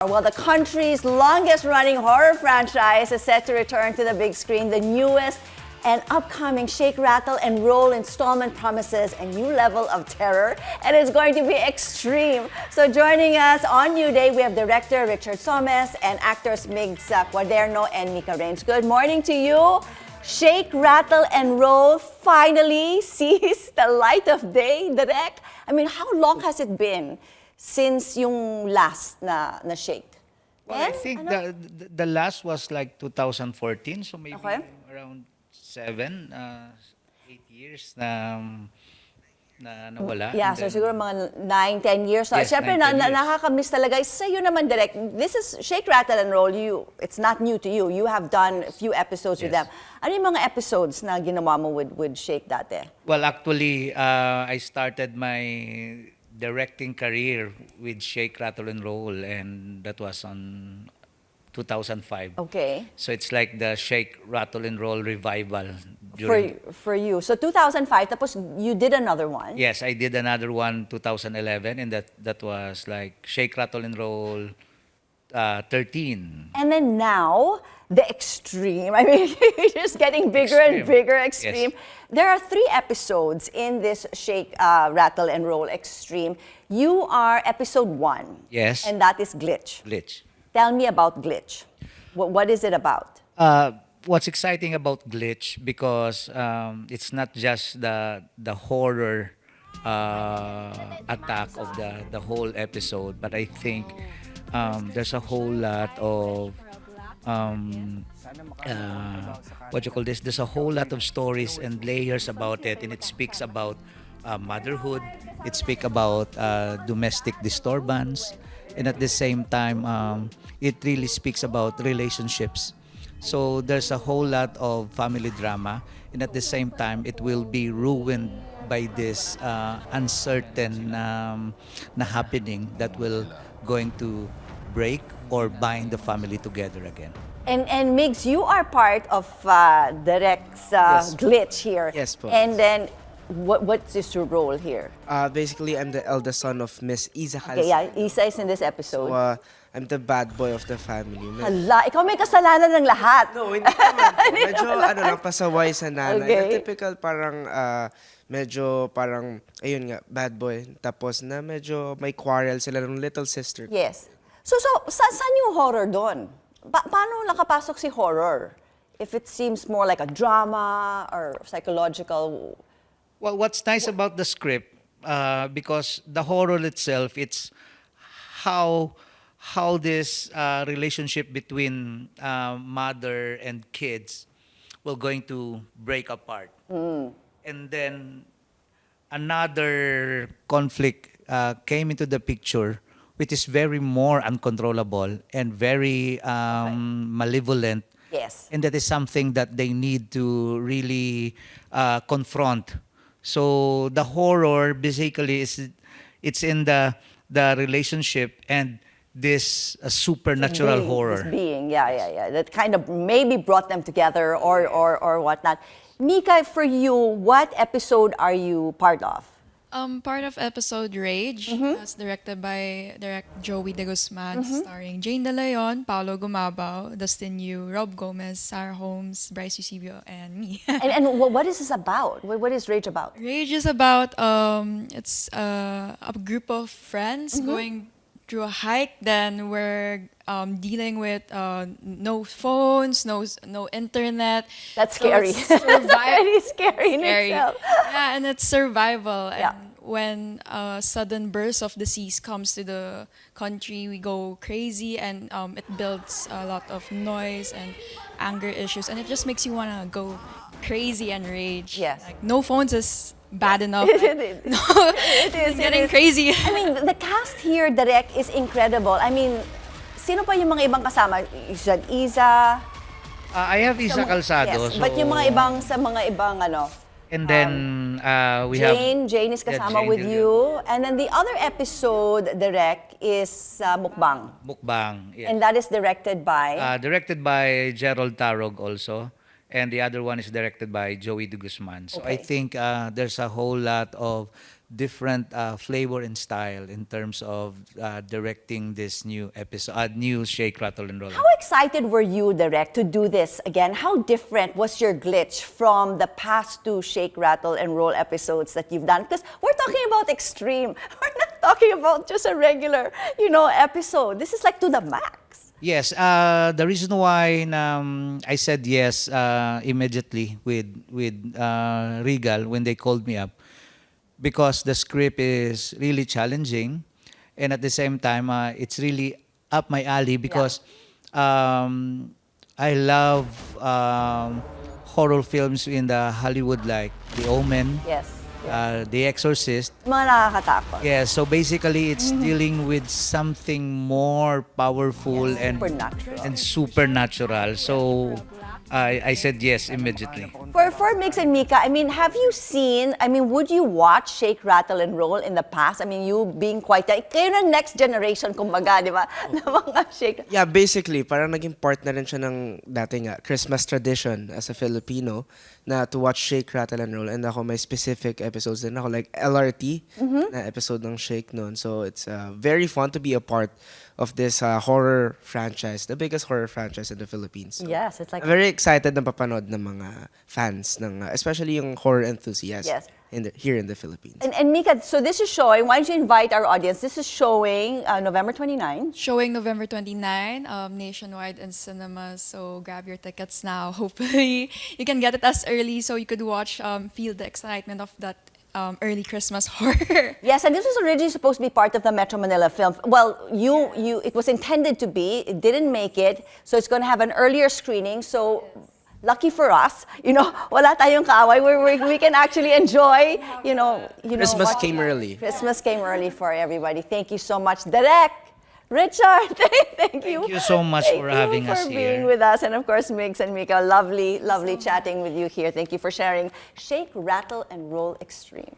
Well, the country's longest-running horror franchise is set to return to the big screen. The newest and upcoming Shake, Rattle, and Roll installment promises a new level of terror, and it's going to be extreme. So joining us on New Day, we have director Richard Somes and actors Miggs, Cuaderno, and Mika Reins. Good morning to you. Shake, Rattle, and Roll finally sees the light of day, direct. I mean, how long has it been since yung last na Shake? Well, I think the last was like 2014, so maybe around 7, 8 years na nawala. Yeah, so siguro mga 9, 10 years. So, Yes, syempre, 9, 10 years. nakakamiss talaga. Sa iyo naman, direct, this is Shake, Rattle, and Roll. It's not new to you. You have done a few episodes with them. Yes. Ano yung mga episodes na ginawa mo with Shake dati? Well, actually, I started my directing career with Shake, Rattle, and Roll, and that was on 2005. Okay. So it's like the Shake, Rattle, and Roll revival. For you. So 2005, tapos you did another one. Yes, I did another one 2011, and that was like Shake, Rattle, and Roll 13. And then now, the extreme. I mean, it's just getting bigger and bigger extreme. Yes. There are 3 episodes in this Shake, Rattle, and Roll extreme. You are episode 1. Yes. And that is Glitch. Glitch. Tell me about Glitch. What is it about? What's exciting about Glitch, because it's not just the horror attack of the whole episode, but I think there's a whole lot of what you call this? There's a whole lot of stories and layers about it, and it speaks about motherhood. It speaks about domestic disturbance, and at the same time, it really speaks about relationships. So there's a whole lot of family drama, and at the same time, it will be ruined by this uncertain na happening that will going to break or bind the family together again. And Miggs, you are part of Direct's Yes. Glitch here. Yes po. And then, what's your role here? Basically, I'm the eldest son of Miss Isa Okay, yeah, Isa is in this episode. So, I'm the bad boy of the family. Hala, ikaw may kasalanan ng lahat. No, hindi naman po. Medyo lang, pasaway sa nanay. Okay. Na typical parang, medyo parang, ayun nga, bad boy. Tapos na medyo may quarrel sila ng little sister. Yes. So saan yung horror doon? Paano nakapasok si horror? If it seems more like a drama or psychological. Well, what's nice about the script, because the horror itself, it's how this relationship between mother and kids will going to break apart. And then another conflict came into the picture, which is very more uncontrollable and very malevolent. Yes. And that is something that they need to really confront. So the horror basically it's in the relationship and this supernatural horror. This being, yeah. That kind of maybe brought them together or whatnot. Mika, for you, what episode are you part of? Part of episode Rage, that's directed by Joey De Guzman, starring Jane De Leon, Paolo Gumabao, Dustin Yu, Rob Gomez, Sarah Holmes, Bryce Eusebio, and me. and what is this about? What is Rage about? Rage is about it's a group of friends going through a hike. Then we're dealing with no phones, no internet. That's So scary. it's Very scary in scary. itself. Yeah, and it's survival. Yeah. And when a sudden burst of disease comes to the country, we go crazy, and it builds a lot of noise and anger issues, and it just makes you wanna go crazy and rage. Yes. Like, no phones is bad enough. It No, is, getting it is. crazy. I mean, the cast here, direct, is incredible. I mean, sino pa yung mga ibang kasama? You said Isa. I have Isa Calzado. Yes, but yung mga ibang ano. And then we have Jane is kasama Jane with Del- you. And then the other episode, direct, is Mukbang. Mukbang. Yes. And that is directed by? Directed by Gerald Tarog also. And the other one is directed by Joey De Guzman. So I Okay. think there's a whole lot of different flavor and style in terms of directing this new episode, new Shake, Rattle and Roll. How excited were you, Direct, to do this again? How different was your glitch from the past two Shake, Rattle, and Roll episodes that you've done? Because we're talking about extreme. We're not talking about just a regular, episode. This is like to the max. Yes, the reason why I said yes immediately with Regal when they called me up, because the script is really challenging, and at the same time it's really up my alley because I love horror films in the Hollywood, like The Omen, Yes. The Exorcist. Mga nakakatakot. Yeah, so basically it's dealing with something more powerful Supernatural. and supernatural. So I said yes immediately. For Miggs and Mika, have you seen, would you watch Shake, Rattle, and Roll in the past? You being quite, kayo ng next generation, kumbaga, di ba? Na mga Shake. Yeah, basically, parang naging part na rin siya ng dati nga Christmas tradition as a Filipino na to watch Shake, Rattle, and Roll. And ako, may specific episodes din ako, like LRT na episode ng Shake noon. So it's very fun to be a part of this horror franchise, the biggest horror franchise in the Philippines. So, Yes, it's like... I'm very excited na papanood ng mga fans, ng, especially yung horror enthusiasts Yes. here in the Philippines. And Mika, so this is showing, why don't you invite our audience? This is showing November 29. Showing November 29, nationwide in cinemas. So grab your tickets now. Hopefully, you can get it as early so you could watch, feel the excitement of that early Christmas horror. Yes, and this was originally supposed to be part of the Metro Manila film. Well, it was intended to be. It didn't make it, so it's going to have an earlier screening. So, lucky for us, wala tayong kaaway. We can actually enjoy, Christmas watching came early. Christmas came early for everybody. Thank you so much, Direk. Richard, thank you. Thank you so much for having us for here. being with us. And of course, Miggs and Mika, lovely chatting with you here. Thank you for sharing Shake, Rattle, and Roll Extreme.